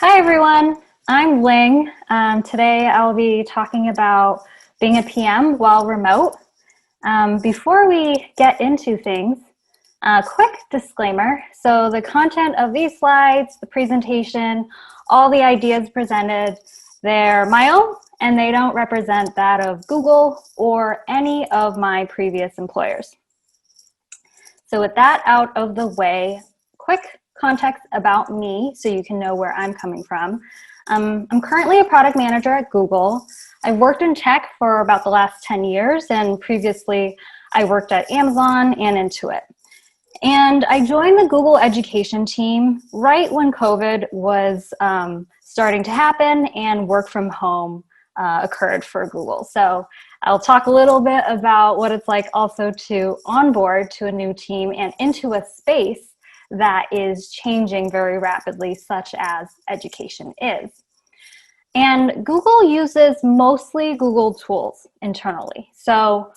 Hi everyone, I'm Ling. Today I'll be talking about being a PM while remote. Before we get into things, a quick disclaimer. So the content of these slides, the presentation, all the ideas presented, they're my own and they don't represent that of Google or any of my previous employers. So with that out of the way, quick context about me so you can know where I'm coming from. I'm currently a product manager at Google. I've worked in tech for about the last 10 years, and previously I worked at Amazon and Intuit. And I joined the Google education team right when COVID was starting to happen and work from home occurred for Google. So I'll talk a little bit about what it's like also to onboard to a new team and into a space that is changing very rapidly, such as education is. And Google uses mostly Google tools internally. So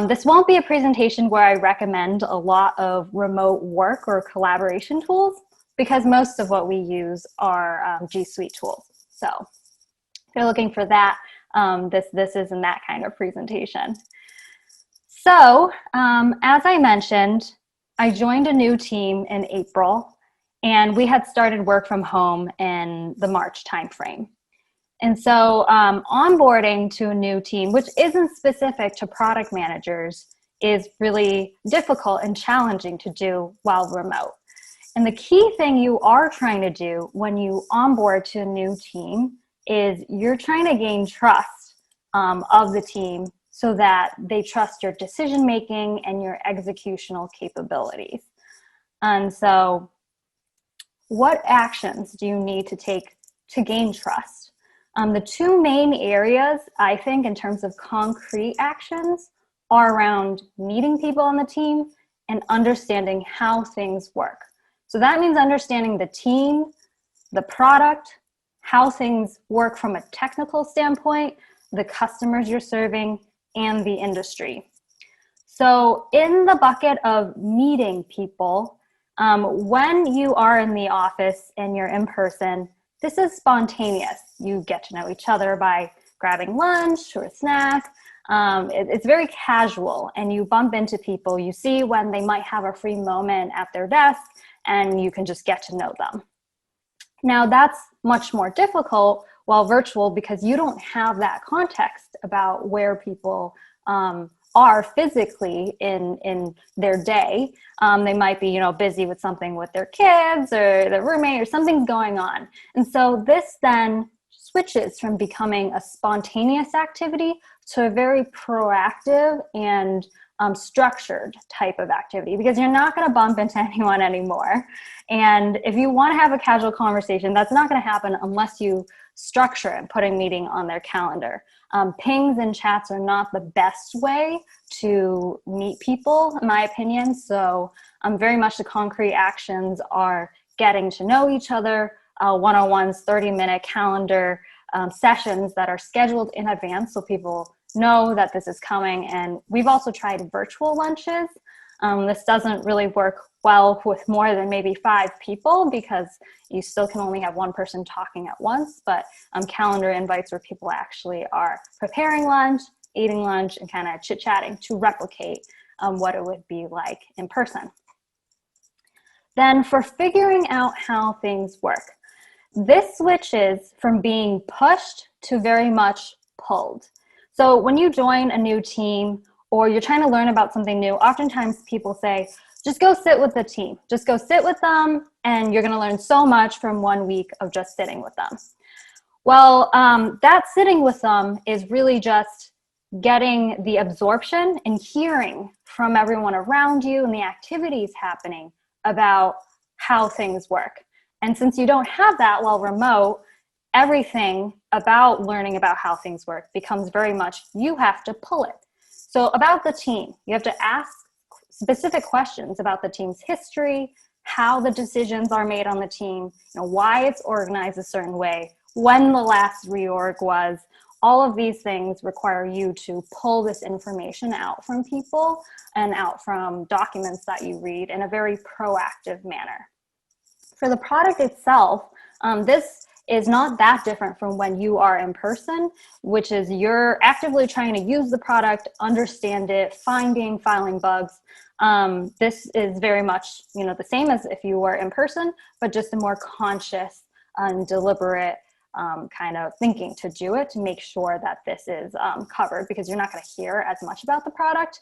this won't be a presentation where I recommend a lot of remote work or collaboration tools, because most of what we use are G Suite tools. So if you're looking for that, this isn't that kind of presentation. So as I mentioned, I joined a new team in April, and we had started work from home in the March timeframe. And so onboarding to a new team, which isn't specific to product managers, is really difficult and challenging to do while remote. And the key thing you are trying to do when you onboard to a new team is you're trying to gain trust of the team so that they trust your decision making and your executional capabilities. And so what actions do you need to take to gain trust? The two main areas, I think, in terms of concrete actions are around meeting people on the team and understanding how things work. So that means understanding the team, the product, how things work from a technical standpoint, the customers you're serving, and the industry. So in the bucket of meeting people, when you are in the office and you're in person, this is spontaneous. You get to know each other by grabbing lunch or a snack. It's very casual, and you bump into people. You see when they might have a free moment at their desk, and you can just get to know them. Now that's much more difficult while virtual, because you don't have that context about where people are physically in their day. They might be, busy with something with their kids or their roommate, or something's going on. And so this then switches from becoming a spontaneous activity to a very proactive and structured type of activity, because you're not going to bump into anyone anymore. And if you want to have a casual conversation, that's not going to happen unless you structure and put a meeting on their calendar. Pings and chats are not the best way to meet people, in my opinion. So very much the concrete actions are getting to know each other, one-on-ones, 30-minute calendar sessions that are scheduled in advance so people know that this is coming. And we've also tried virtual lunches. This doesn't really work well with more than maybe 5 people, because you still can only have one person talking at once, but calendar invites where people actually are preparing lunch, eating lunch, and kind of chit-chatting to replicate what it would be like in person. Then for figuring out how things work, this switches from being pushed to very much pulled. So when you join a new team or you're trying to learn about something new, oftentimes people say, just go sit with the team. Just go sit with them, and you're going to learn so much from 1 week of just sitting with them. Well, that sitting with them is really just getting the absorption and hearing from everyone around you and the activities happening about how things work. And since you don't have that while remote, everything about learning about how things work becomes very much, you have to pull it. So about the team, you have to ask specific questions about the team's history, how the decisions are made on the team, why it's organized a certain way, when the last reorg was. All of these things require you to pull this information out from people and out from documents that you read in a very proactive manner. For the product itself, this is not that different from when you are in person, which is you're actively trying to use the product, understand it, filing bugs. This is very much, the same as if you were in person, but just a more conscious and deliberate kind of thinking to do it, to make sure that this is covered, because you're not going to hear as much about the product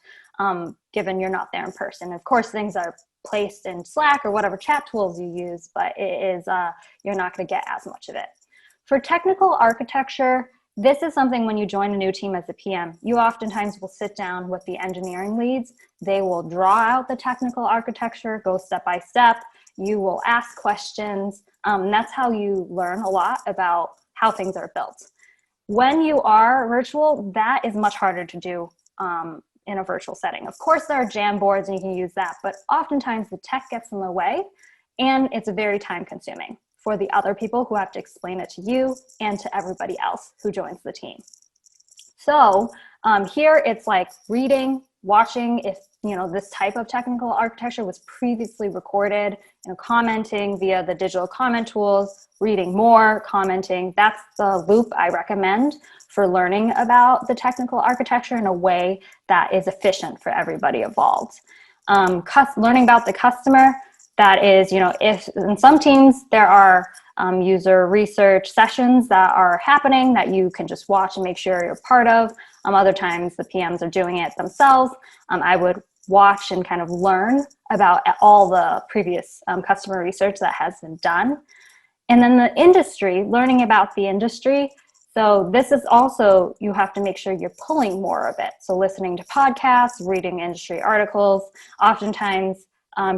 given you're not there in person. Of course, things are placed in Slack or whatever chat tools you use, but it is you're not going to get as much of it. For technical architecture, this is something when you join a new team as a PM, you oftentimes will sit down with the engineering leads. They will draw out the technical architecture, go step by step. You will ask questions. And that's how you learn a lot about how things are built. When you are virtual, that is much harder to do in a virtual setting. Of course, there are Jamboards and you can use that, but oftentimes the tech gets in the way and it's very time consuming for the other people who have to explain it to you and to everybody else who joins the team. So here it's like reading, watching if this type of technical architecture was previously recorded, commenting via the digital comment tools, reading more, commenting. That's the loop I recommend for learning about the technical architecture in a way that is efficient for everybody involved. Learning about the customer, that is, if in some teams there are user research sessions that are happening that you can just watch and make sure you're part of. Other times the PMs are doing it themselves. I would watch and kind of learn about all the previous customer research that has been done. And then the industry, learning about the industry. So this is also, you have to make sure you're pulling more of it. So listening to podcasts, reading industry articles. Oftentimes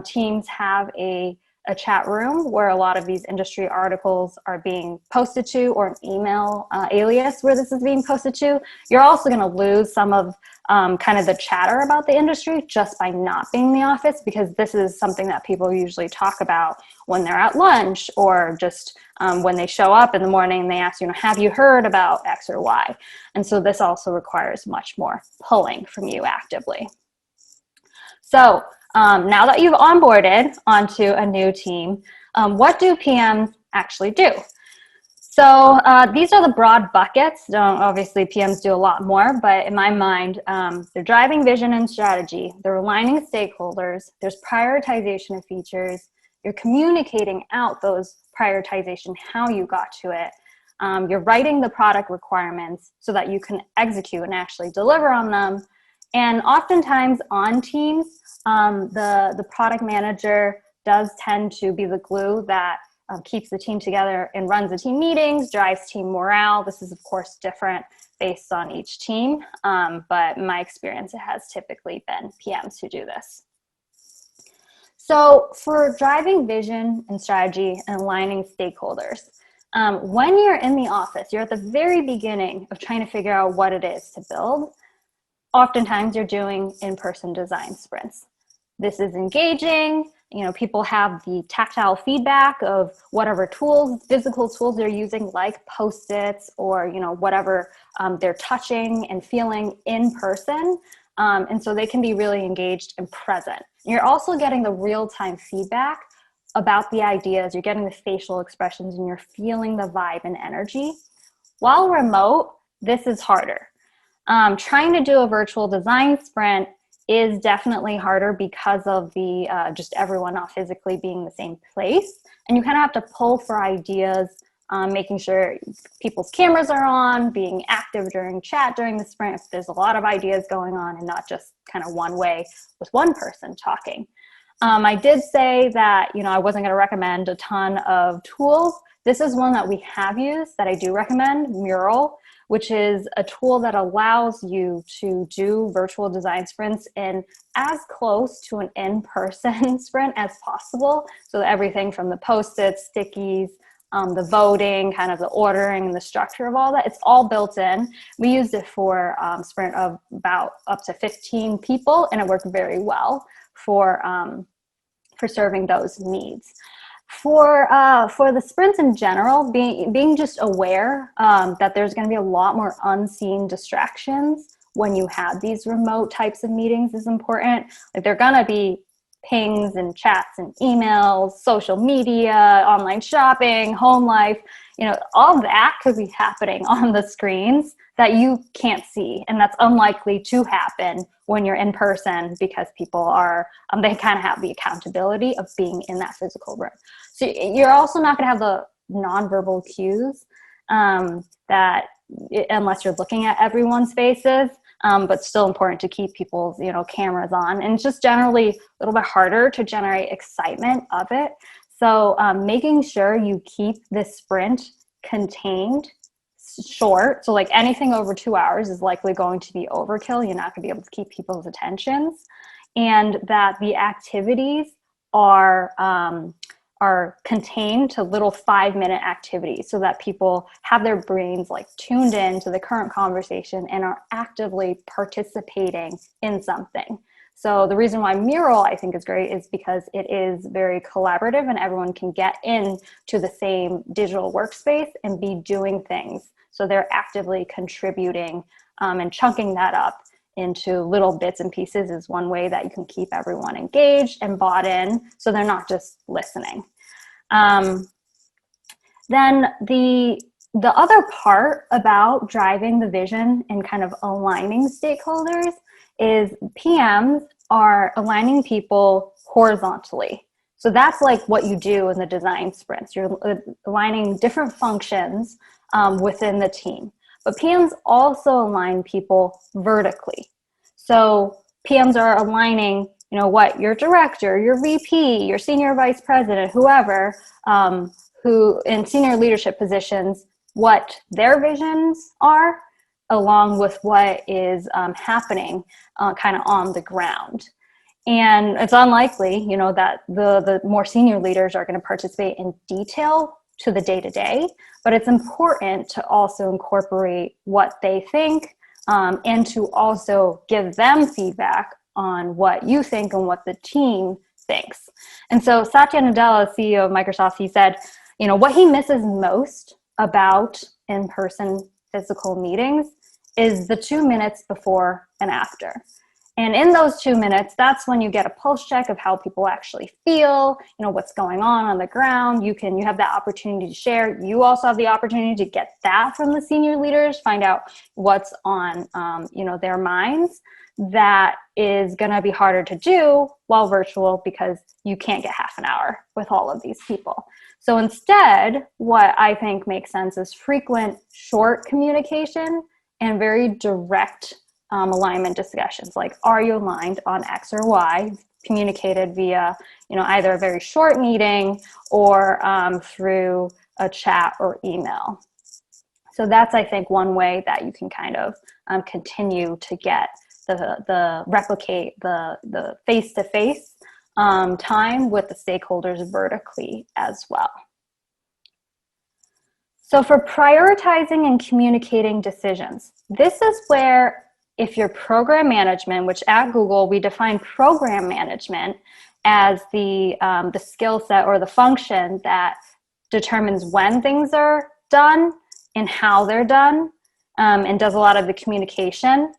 teams have a chat room where a lot of these industry articles are being posted to, or an email alias where this is being posted to. You're also going to lose some of kind of the chatter about the industry just by not being in the office, because this is something that people usually talk about when they're at lunch, or just when they show up in the morning and they ask, have you heard about X or Y? And so this also requires much more pulling from you actively. So now that you've onboarded onto a new team, what do PMs actually do? So these are the broad buckets. Obviously, PMs do a lot more, but in my mind, they're driving vision and strategy. They're aligning stakeholders. There's prioritization of features. You're communicating out those prioritization, how you got to it. You're writing the product requirements so that you can execute and actually deliver on them. And oftentimes on teams, the product manager does tend to be the glue that keeps the team together and runs the team meetings, drives team morale. This is, of course, different based on each team, but in my experience, it has typically been PMs who do this. So for driving vision and strategy and aligning stakeholders, when you're in the office, you're at the very beginning of trying to figure out what it is to build. Oftentimes you're doing in-person design sprints. This is engaging. People have the tactile feedback of whatever tools, physical tools they're using, like Post-its or whatever they're touching and feeling in person. And so they can be really engaged and present. You're also getting the real-time feedback about the ideas. You're getting the facial expressions and you're feeling the vibe and energy. While remote, this is harder. Trying to do a virtual design sprint is definitely harder because of the just everyone not physically being in the same place. And you kind of have to pull for ideas, making sure people's cameras are on, being active during chat during the sprint if there's a lot of ideas going on and not just kind of one way with one person talking. I did say that I wasn't going to recommend a ton of tools. This is one that we have used that I do recommend, Mural, which is a tool that allows you to do virtual design sprints in as close to an in-person sprint as possible. So everything from the Post-its, stickies, the voting, kind of the ordering and the structure of all that, it's all built in. We used it for a sprint of about up to 15 people, and it worked very well for serving those needs. For the sprints in general, being just aware that there's going to be a lot more unseen distractions when you have these remote types of meetings is important. Like, they're going to be pings and chats and emails, social media, online shopping, home life, all that could be happening on the screens that you can't see. And that's unlikely to happen when you're in person, because people are, they kind of have the accountability of being in that physical room. So you're also not going to have the nonverbal cues that, unless you're looking at everyone's faces, but still important to keep people's, cameras on. And it's just generally a little bit harder to generate excitement of it. So making sure you keep this sprint contained, short. So like anything over 2 hours is likely going to be overkill. You're not going to be able to keep people's attentions, and that the activities are contained to little 5-minute activities, so that people have their brains like tuned in to the current conversation and are actively participating in something. So the reason why Mural, I think, is great is because it is very collaborative and everyone can get into the same digital workspace and be doing things. So they're actively contributing, and chunking that up into little bits and pieces is one way that you can keep everyone engaged and bought in, so they're not just listening. Then the other part about driving the vision and kind of aligning stakeholders is PMs are aligning people horizontally. So that's like what you do in the design sprints. You're aligning different functions within the team. But PMs also align people vertically. So PMs are aligning, what your director, your VP, your senior vice president, whoever, who in senior leadership positions, what their visions are, along with what is happening kind of on the ground. And it's unlikely, that the more senior leaders are going to participate in detail to the day-to-day, but it's important to also incorporate what they think, and to also give them feedback on what you think and what the team thinks. And so Satya Nadella, CEO of Microsoft, he said, what he misses most about in-person physical meetings is the 2 minutes before and after. And in those 2 minutes, that's when you get a pulse check of how people actually feel, what's going on the ground. You have that opportunity to share. You also have the opportunity to get that from the senior leaders, find out what's on, their minds. That is going to be harder to do while virtual, because you can't get half an hour with all of these people. So instead, what I think makes sense is frequent, short communication and very direct alignment discussions. Like, are you aligned on X or Y? Communicated via, either a very short meeting or through a chat or email. So that's, I think, one way that you can kind of continue to get replicate the face-to-face time with the stakeholders vertically as well. So for prioritizing and communicating decisions, this is where, if your program management, which at Google we define program management as the skill set or the function that determines when things are done and how they're done, and does a lot of the communication.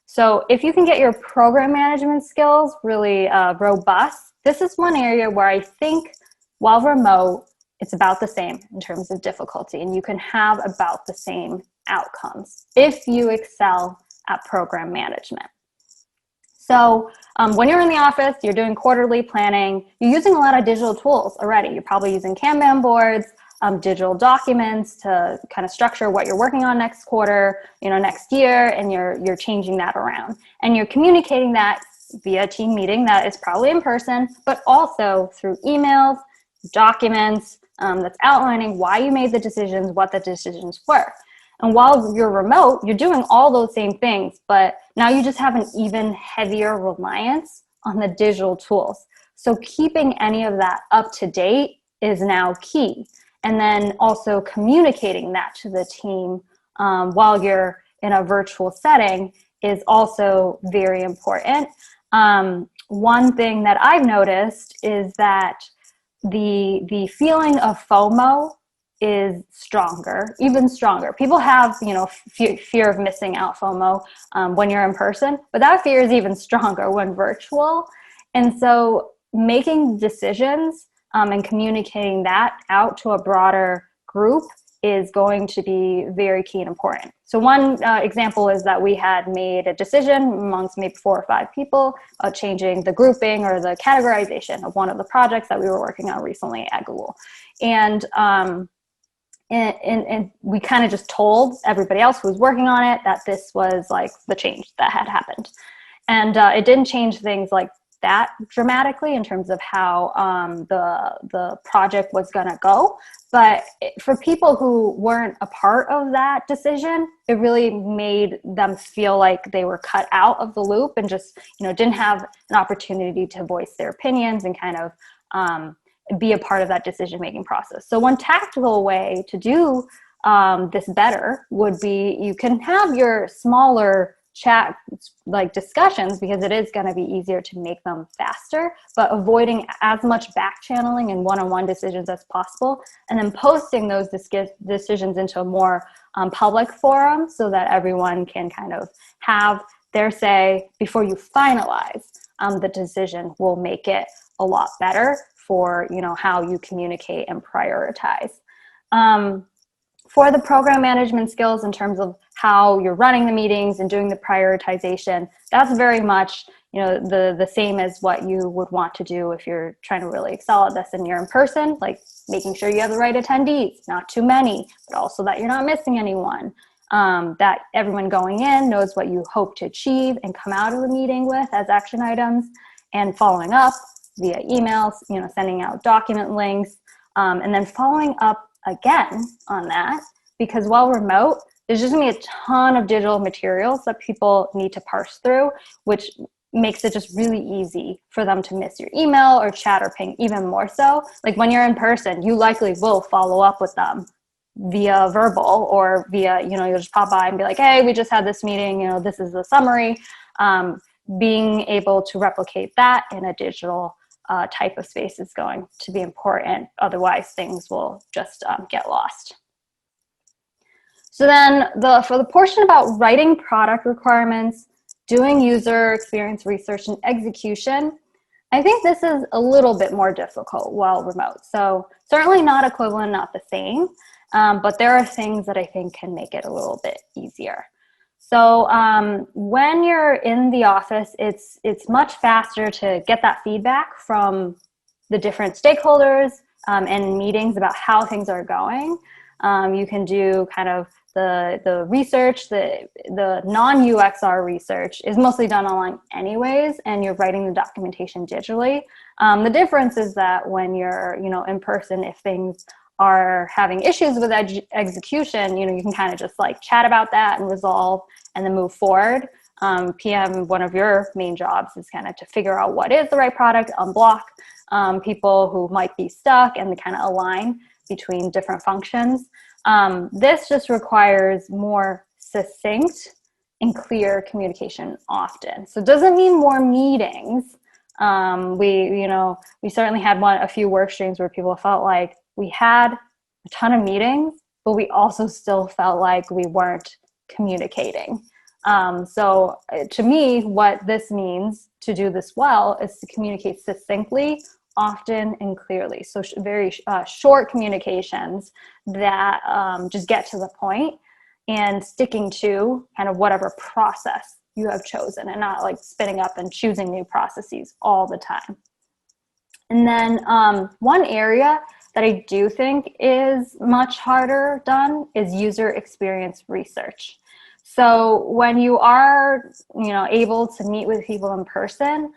So if you can get your program management skills really robust, this is one area where I think, while remote, it's about the same in terms of difficulty, and you can have about the same outcomes if you excel at program management. So when you're in the office, you're doing quarterly planning, you're using a lot of digital tools already. You're probably using Kanban boards, digital documents to kind of structure what you're working on next quarter, next year, and you're changing that around. And you're communicating that via team meeting that is probably in person, but also through emails, documents, that's outlining why you made the decisions, what the decisions were. And while you're remote, you're doing all those same things, but now you just have an even heavier reliance on the digital tools. So keeping any of that up to date is now key. And then also communicating that to the team while you're in a virtual setting is also very important. One thing that I've noticed is that the feeling of FOMO is stronger, even stronger. People have, fear of missing out, FOMO, when you're in person, but that fear is even stronger when virtual. And so making decisions and communicating that out to a broader group is going to be very key and important. So one example is that we had made a decision amongst maybe 4 or 5 people about changing the grouping or the categorization of one of the projects that we were working on recently at Google. And we kind of just told everybody else who was working on it that this was like the change that had happened. And it didn't change things like that dramatically in terms of how the project was going to go. But for people who weren't a part of that decision, it really made them feel like they were cut out of the loop and just, didn't have an opportunity to voice their opinions and kind of be a part of that decision-making process. So one tactical way to do this better would be you can have your smaller chat like discussions, because it is going to be easier to make them faster, but avoiding as much back channeling and one-on-one decisions as possible, and then posting those decisions into a more public forum so that everyone can kind of have their say before you finalize the decision will make it a lot better for how you communicate and prioritize. For the program management skills in terms of how you're running the meetings and doing the prioritization, that's very much the same as what you would want to do if you're trying to really excel at this and you're in person, like making sure you have the right attendees, not too many, but also that you're not missing anyone, that everyone going in knows what you hope to achieve and come out of the meeting with as action items, and following up via emails, sending out document links, and then following up again on that, because while remote, there's just gonna be a ton of digital materials that people need to parse through, which makes it just really easy for them to miss your email or chat or ping even more so. Like when you're in person, you likely will follow up with them via verbal or via, you'll just pop by and be like, hey, we just had this meeting, this is the summary. Being able to replicate that in a digital type of space is going to be important. Otherwise, things will just get lost. So then for the portion about writing product requirements, doing user experience research and execution, I think this is a little bit more difficult while remote. So certainly not equivalent, not the same, but there are things that I think can make it a little bit easier. So when you're in the office, it's much faster to get that feedback from the different stakeholders and meetings about how things are going. You can do kind of the research, the non-UXR research is mostly done online anyways, and you're writing the documentation digitally. The difference is that when you're in person, if things are having issues with execution, you can kind of just like chat about that and resolve and then move forward. PM, one of your main jobs is kind of to figure out what is the right product, unblock people who might be stuck, and kind of align between different functions. This just requires more succinct and clear communication often. So it doesn't mean more meetings. We certainly had a few work streams where people felt like we had a ton of meetings, but we also still felt like we weren't communicating. So to me, what this means to do this well is to communicate succinctly, often and clearly. So very short communications that just get to the point and sticking to kind of whatever process you have chosen, and not like spinning up and choosing new processes all the time. And then one area that I do think is much harder done is user experience research. So when you are, able to meet with people in person,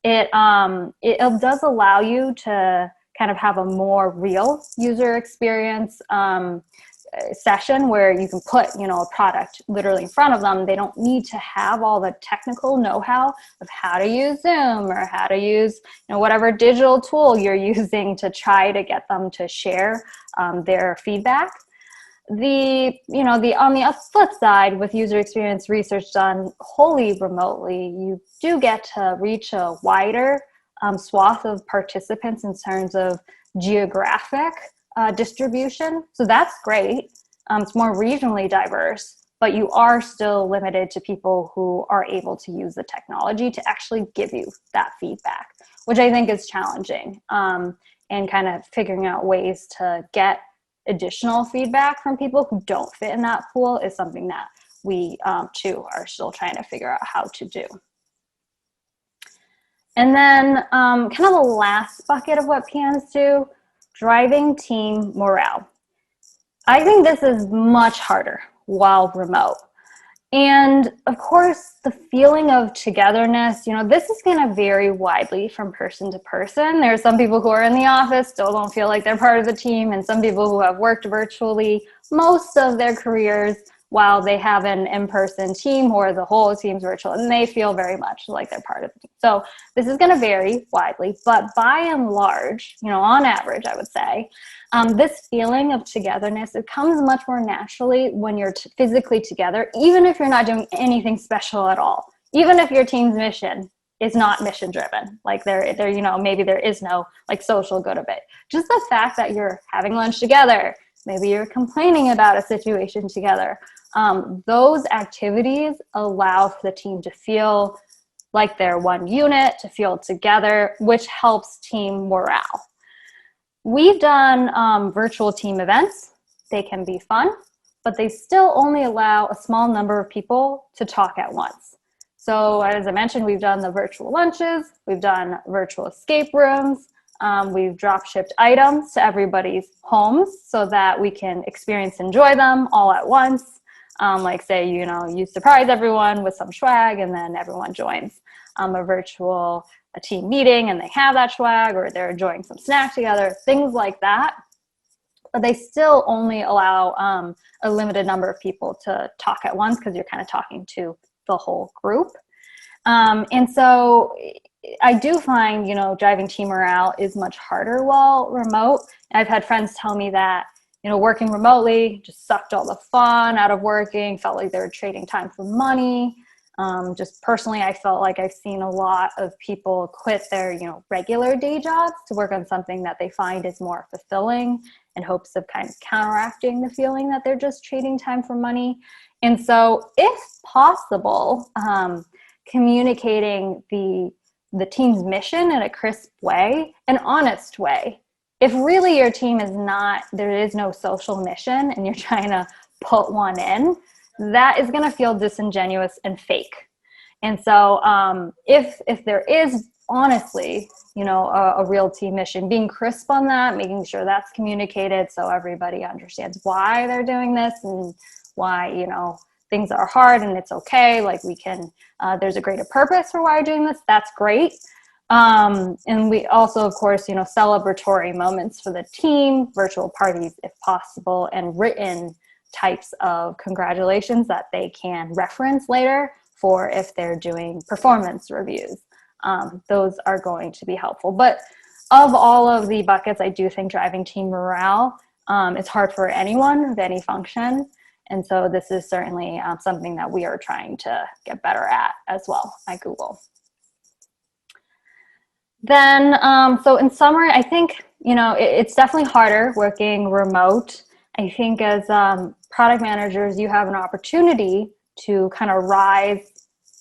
it does allow you to kind of have a more real user experience session where you can put, a product literally in front of them. They don't need to have all the technical know-how of how to use Zoom or how to use, whatever digital tool you're using to try to get them to share their feedback. On the flip side, with user experience research done wholly remotely, you do get to reach a wider swath of participants in terms of geographic distribution. So that's great. It's more regionally diverse, but you are still limited to people who are able to use the technology to actually give you that feedback, which I think is challenging. And kind of figuring out ways to get additional feedback from people who don't fit in that pool is something that we too are still trying to figure out how to do. And then kind of the last bucket of what PMs do, driving team morale. I think this is much harder while remote. And of course, the feeling of togetherness, this is going to vary widely from person to person. There are some people who are in the office, still don't feel like they're part of the team, and some people who have worked virtually most of their careers while they have an in-person team or the whole team's virtual, and they feel very much like they're part of the team. So this is going to vary widely, but by and large, on average, I would say, this feeling of togetherness, it comes much more naturally when you're physically together, even if you're not doing anything special at all. Even if your team's mission is not mission driven, like maybe there is no like social good of it. Just the fact that you're having lunch together, maybe you're complaining about a situation together. Those activities allow for the team to feel like they're one unit, to feel together, which helps team morale. We've done virtual team events. They can be fun, but they still only allow a small number of people to talk at once. So as I mentioned, we've done the virtual lunches, we've done virtual escape rooms, we've drop shipped items to everybody's homes so that we can experience and enjoy them all at once. Like say, you surprise everyone with some swag and then everyone joins a team meeting and they have that swag, or they're enjoying some snack together, things like that. But they still only allow a limited number of people to talk at once because you're kind of talking to the whole group. And so I do find, driving team morale is much harder while remote. I've had friends tell me that, working remotely just sucked all the fun out of working, felt like they were trading time for money. Just personally, I felt like I've seen a lot of people quit their, regular day jobs to work on something that they find is more fulfilling in hopes of kind of counteracting the feeling that they're just trading time for money. And so if possible, communicating the team's mission in a crisp way, an honest way. If really your team there is no social mission and you're trying to put one in, that is going to feel disingenuous and fake. And so if there is honestly, a real team mission, being crisp on that, making sure that's communicated so everybody understands why they're doing this and why, things are hard and it's okay. Like there's a greater purpose for why you're doing this. That's great. And we also, of course, celebratory moments for the team, virtual parties if possible, and written types of congratulations that they can reference later for if they're doing performance reviews. Those are going to be helpful. But of all of the buckets, I do think driving team morale is hard for anyone of any function. And so this is certainly something that we are trying to get better at as well at Google. Then, so in summary, I think, it's definitely harder working remote. I think as product managers, you have an opportunity to kind of rise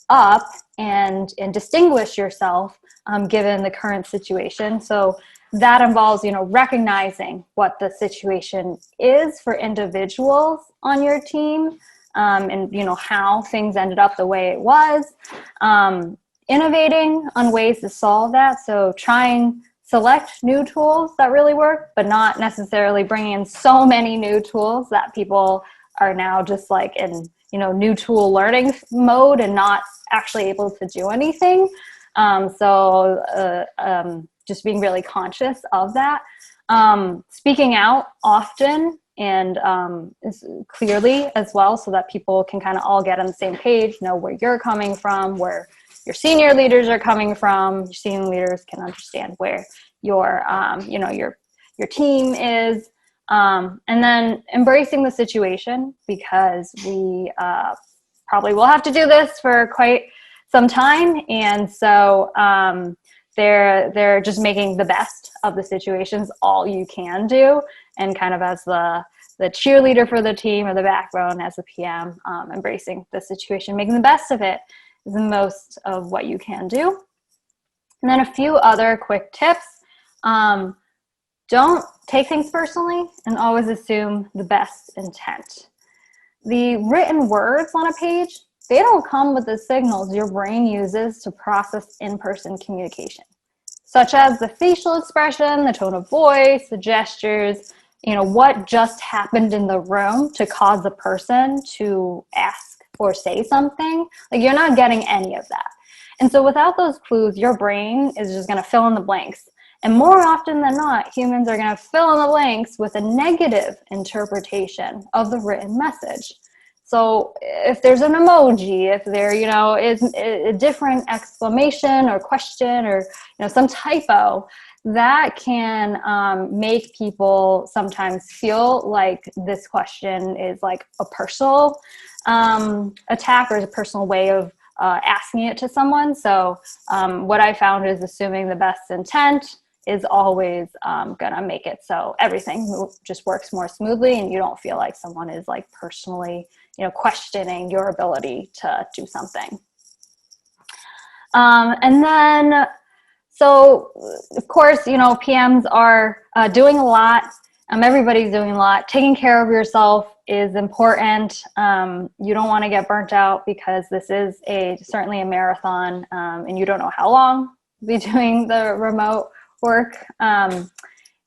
up and distinguish yourself given the current situation. So that involves, recognizing what the situation is for individuals on your team and, how things ended up the way it was. Innovating on ways to solve that. So trying select new tools that really work, but not necessarily bringing in so many new tools that people are now just like in, new tool learning mode and not actually able to do anything. Just being really conscious of that. Speaking out often and clearly as well so that people can kind of all get on the same page, know where you're coming from, where your senior leaders are coming from. Your senior leaders can understand where your team is. And then embracing the situation because we probably will have to do this for quite some time. And so they're just making the best of the situations all you can do. And kind of as the the cheerleader for the team or the backbone as a PM, embracing the situation, making the best of it is the most of what you can do. And then a few other quick tips. Don't take things personally and always assume the best intent. The written words on a page, they don't come with the signals your brain uses to process in-person communication, such as the facial expression, the tone of voice, the gestures, what just happened in the room to cause the person to ask or say something. Like, you're not getting any of that. And so without those clues, your brain is just going to fill in the blanks. And more often than not, humans are going to fill in the blanks with a negative interpretation of the written message. So if there's an emoji, if there, is a different exclamation or question or, some typo, that can make people sometimes feel like this question is like a personal attack or a personal way of asking it to someone. So what I found is assuming the best intent is always going to make it so everything just works more smoothly and you don't feel like someone is like personally, questioning your ability to do something. And then, so of course, PMs are doing a lot. Everybody's doing a lot. Taking care of yourself is important. You don't want to get burnt out because this is certainly a marathon, and you don't know how long you'll be doing the remote work.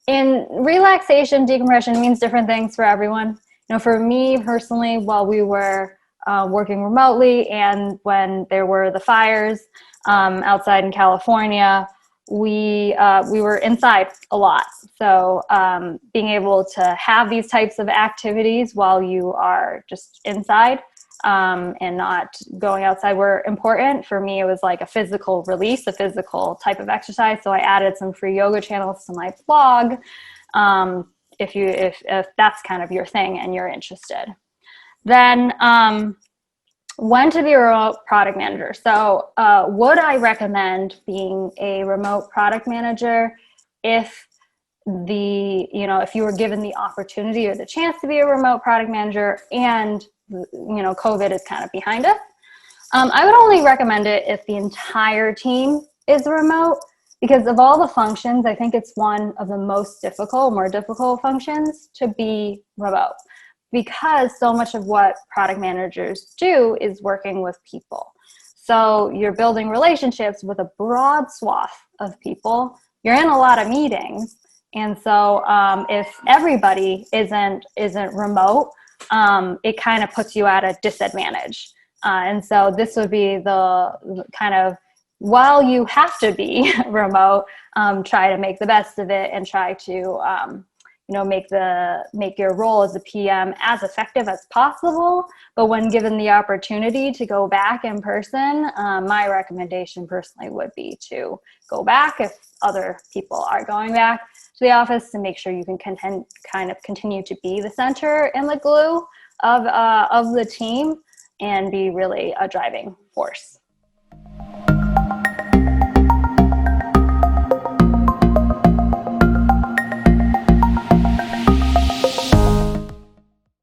In relaxation, decompression means different things for everyone. For me personally, while we were working remotely and when there were the fires outside in California, we were inside a lot. So being able to have these types of activities while you are just inside and not going outside were important. For me, it was like a physical release, a physical type of exercise. So I added some free yoga channels to my blog if that's kind of your thing and you're interested. Then when to be a remote product manager. So would I recommend being a remote product manager if if you were given the opportunity or the chance to be a remote product manager and COVID is kind of behind us? I would only recommend it if the entire team is remote, because of all the functions, I think it's one of the more difficult functions to be remote, because so much of what product managers do is working with people. So you're building relationships with a broad swath of people. You're in a lot of meetings. And so if everybody isn't remote, it kind of puts you at a disadvantage. And so this would be the kind of, while you have to be remote, try to make the best of it and try to make your role as a PM as effective as possible. But when given the opportunity to go back in person, my recommendation personally would be to go back if other people are going back to the office, to make sure you can kind of continue to be the center and the glue of the team and be really a driving force.